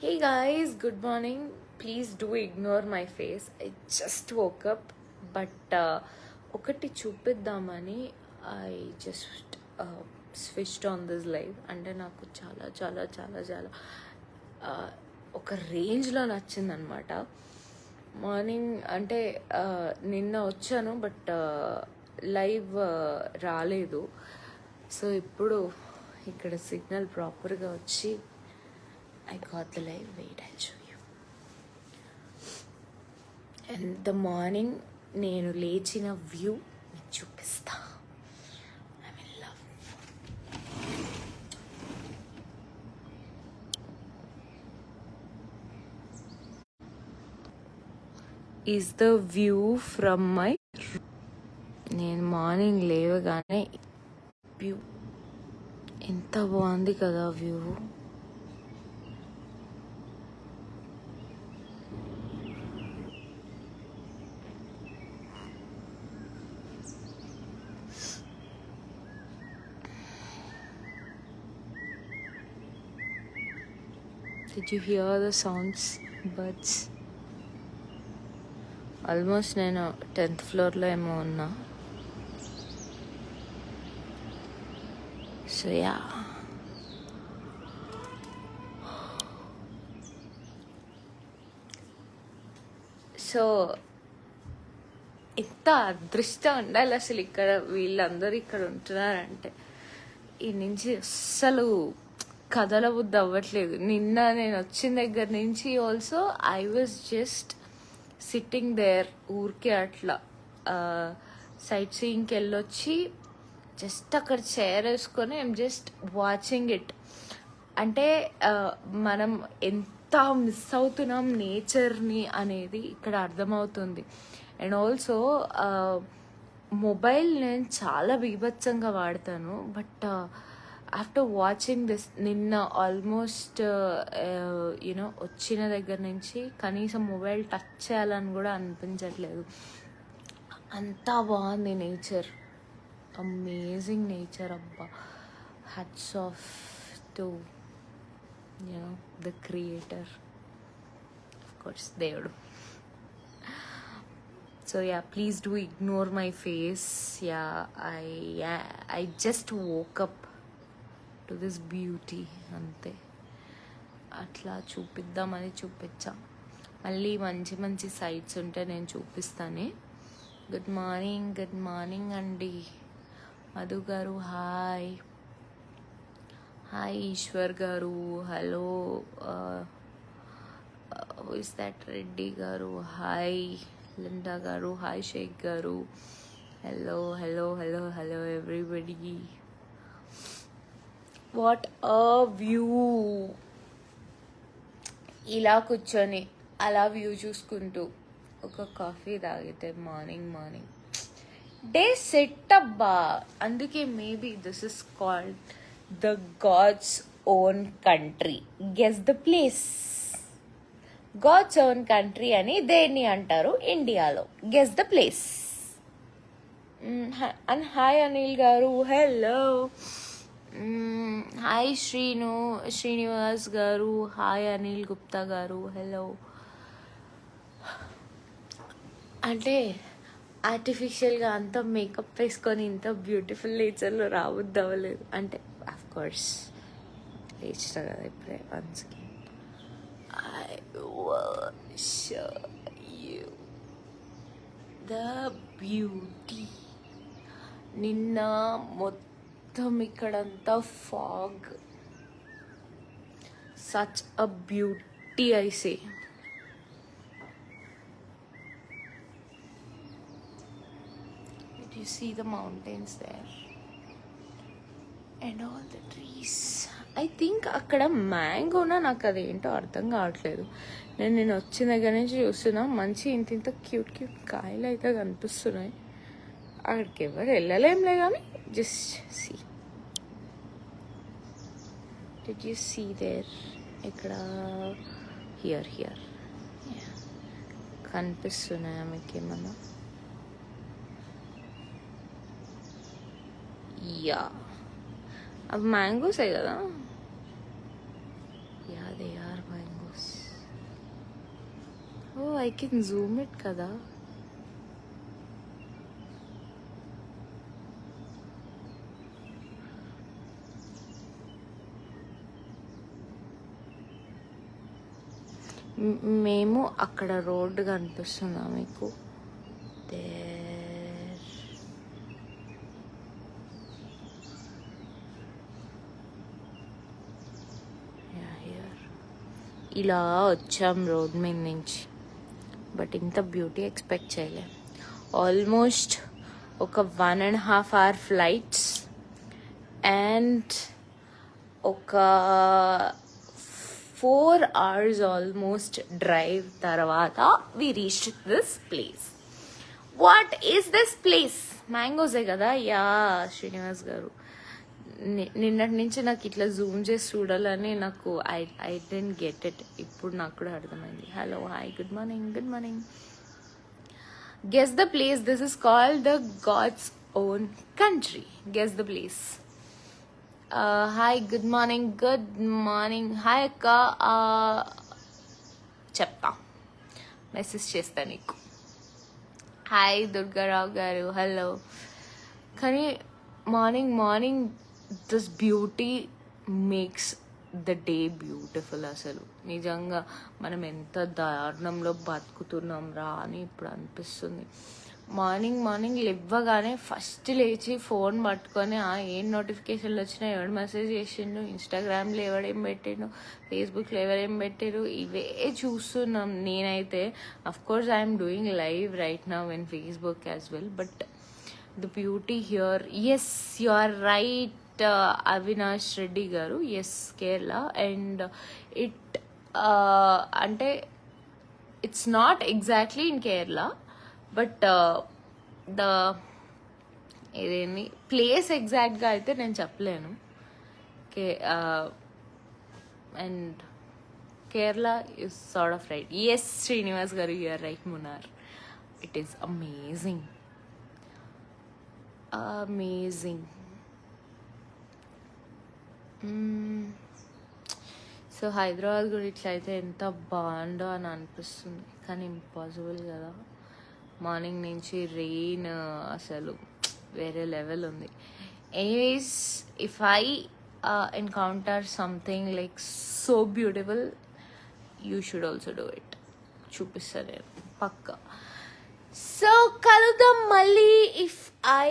Hey guys, good morning. Please do ignore my face. I just woke up, but ఒకటి చూపిద్దామని I just switched on this live. అంటే నాకు చాలా చాలా చాలా చాలా ఒక రేంజ్లో నచ్చిందనమాట. మార్నింగ్ అంటే నిన్న వచ్చాను, బట్ లైవ్ రాలేదు. సో ఇప్పుడు ఇక్కడ సిగ్నల్ ప్రాపర్గా వచ్చి I got the live. Wait, I'll show you. And the morning నేను లేచిన వ్యూ మీకు చూపిస్తా. I'm in love. Is the view from my room. నేను మార్నింగ్ లేవగానే వ్యూ ఎంత బాగుంది కదా view. Did you hear the sounds? Birds. Almost నేను 10th ఫ్లోర్లో ఏమో ఉన్నా. సో యా, సో ఎంత అదృష్టం ఉండాలి అసలు ఇక్కడ వీళ్ళందరూ ఇక్కడ ఉంటున్నారంటే. ఈ నుంచి అస్సలు కదలబుద్ధి అవ్వట్లేదు. నిన్న నేను వచ్చిన దగ్గర నుంచి also I was just sitting there, ఊరికే అట్లా సైట్ సీయింగ్కి వెళ్ళొచ్చి జస్ట్ అక్కడ చైర్ వేసుకొని ఐమ్ జస్ట్ వాచింగ్ ఇట్. అంటే మనం ఎంత మిస్ అవుతున్నాం నేచర్ని అనేది ఇక్కడ అర్థమవుతుంది. అండ్ ఆల్సో మొబైల్ నేను చాలా బీభత్సంగా వాడతాను, బట్ ఆఫ్టర్ వాచింగ్ దిస్ నిన్న ఆల్మోస్ట్ యూనో వచ్చిన దగ్గర నుంచి కనీసం మొబైల్ టచ్ చేయాలని కూడా అనిపించట్లేదు. అంతా బాగుంది నేచర్, అమేజింగ్ నేచర్. అబ్బా, hats off to you know the creator, of course దేవుడు. So yeah, please do ignore my face. Yeah, I just woke up to this beauty. అంతే, అట్లా చూపిద్దామని చూపించా. మళ్ళీ మంచి మంచి సైట్స్ ఉంటే నేను చూపిస్తానే. గుడ్ మార్నింగ్ అండి. మధు గారు హాయ్. హాయ్ ఈశ్వర్ గారు, hello. Who is that? Reddy గారు హాయ్. లిండా గారు హాయ్. షేక్ గారు hello hello hello hello everybody. What a view. ఇలా కూర్చొని అలా వ్యూ చూసుకుంటూ ఒక కాఫీ తాగితే మార్నింగ్ డే సెట్ అబ్బా. అందుకే maybe this is called the God's own country. Guess the place. God's own country అని దేన్ని అంటారు ఇండియాలో? Guess the place. And hi Anil garu, hello. Hi Srinivas గారు, హాయ్ అనిల్ గుప్తా గారు, హలో. అంటే ఆర్టిఫిషియల్గా అంత మేకప్ వేసుకొని ఇంత బ్యూటిఫుల్ నేచర్లో రావద్దు అవ్వలేదు. అంటే ఆఫ్ కోర్స్ లేచిన కదా ఇప్పుడే. Once again I will show you the beauty. నిన్న మొత్తం ఇక్కడంతా fog. Such a beauty I say. Did you see the mountains there? And all the trees. I think అక్కడ మ్యాంగోనా, నాకు అదేంటో అర్థం కావట్లేదు. నేను వచ్చిన దగ్గర నుంచి చూస్తున్నా మంచి ఇంత క్యూట్ కాయలు అయితే కనిపిస్తున్నాయి. అక్కడికి ఎవరు వెళ్ళలేంలే కానీ just see. Did you see there? ఇక్కడ హియర్ కనిపిస్తున్నాయా మీకు ఏమన్నా? యా, అవి మ్యాంగోసే కదా. Yeah, they are mangoes. I can Zoom it కదా. మేము అక్కడ రోడ్డు కనిపిస్తుందా మీకు? ఇలా వచ్చాం రోడ్ మీద నుంచి, బట్ ఇంత బ్యూటీ ఎక్స్పెక్ట్ చేయలే. ఆల్మోస్ట్ ఒక 1.5 hour ఫ్లైట్స్ అండ్ ఒక 4 hours ఆల్మోస్ట్ డ్రైవ్ తర్వాత we reach this place. What is this place? మ్యాంగోసే కదా? యా శ్రీనివాస్ గారు, నిన్నటి నుంచి నాకు ఇట్లా జూమ్ చేసి చూడాలని నాకు ఐ డెంట్ గెట్ ఇట్. ఇప్పుడు నాకు కూడా అర్థమైంది. Hello, hi, good morning, good morning. Guess the place. This is called the God's own country. Guess the place. Hi, good morning, good morning. Hi అక్క, చెప్తా, మెసేజ్ చేస్తా నీకు. హాయ్ దుర్గారావు గారు, hello. కానీ morning this beauty makes the day beautiful. అసలు నిజంగా మనం ఎంత దారుణంలో బతుకుతున్నాం రా అని ఇప్పుడు అనిపిస్తుంది. మార్నింగ్ లేవగానే ఫస్ట్ లేచి ఫోన్ పట్టుకొని ఏం నోటిఫికేషన్లు వచ్చినాయి, ఎవడు మెసేజ్ చేసిండు, ఇన్స్టాగ్రామ్లో ఎవడేం పెట్టిండు, ఫేస్బుక్లో ఎవరేం పెట్టారు, ఇవే చూస్తున్నాం. నేనైతే of course I'm doing live right now in Facebook as well, but the beauty here. Yes, you are right Avinash Reddy garu. Yes, Kerala. And it అంటే it's not exactly in Kerala, but the ఇదేంటి ప్లేస్ ఎగ్జాక్ట్గా అయితే నేను చెప్పలేను. And Kerala is sort of right. Yes Srinivas garu, you are right. Munnar, it is amazing. So Hyderabad కూడా ఇట్లయితే ఎంత బాగుండో అని అనిపిస్తుంది, కానీ ఇంపాసిబుల్ కదా. మార్నింగ్ నుంచి రెయిన్ అసలు వేరే లెవెల్ ఉంది. Anyways, if I encounter something like so beautiful, you should also do it. చూపిస్తా నేను పక్కా. సో కలుద్దాం మళ్ళీ if I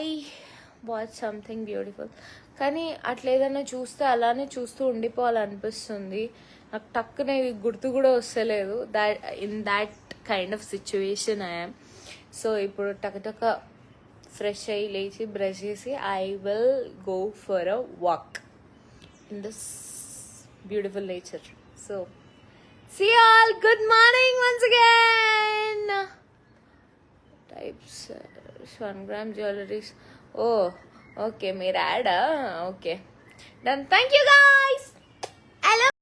watch something beautiful. కానీ అట్లా ఏదైనా చూస్తే అలానే చూస్తూ ఉండిపోవాలనిపిస్తుంది. నాకు టక్కున ఇది గుర్తు కూడా వస్తలేదు. In that kind of situation I'm. So ఇప్పుడు టకటక ఫ్రెష్ అయ్యి లేచి బ్రష్ చేసి I will go for a walk in this beautiful nature. So see you all. Good morning once again. Types 1 gram jewelries. Oh, okay, mere ad. Okay, done. Thank you guys. I love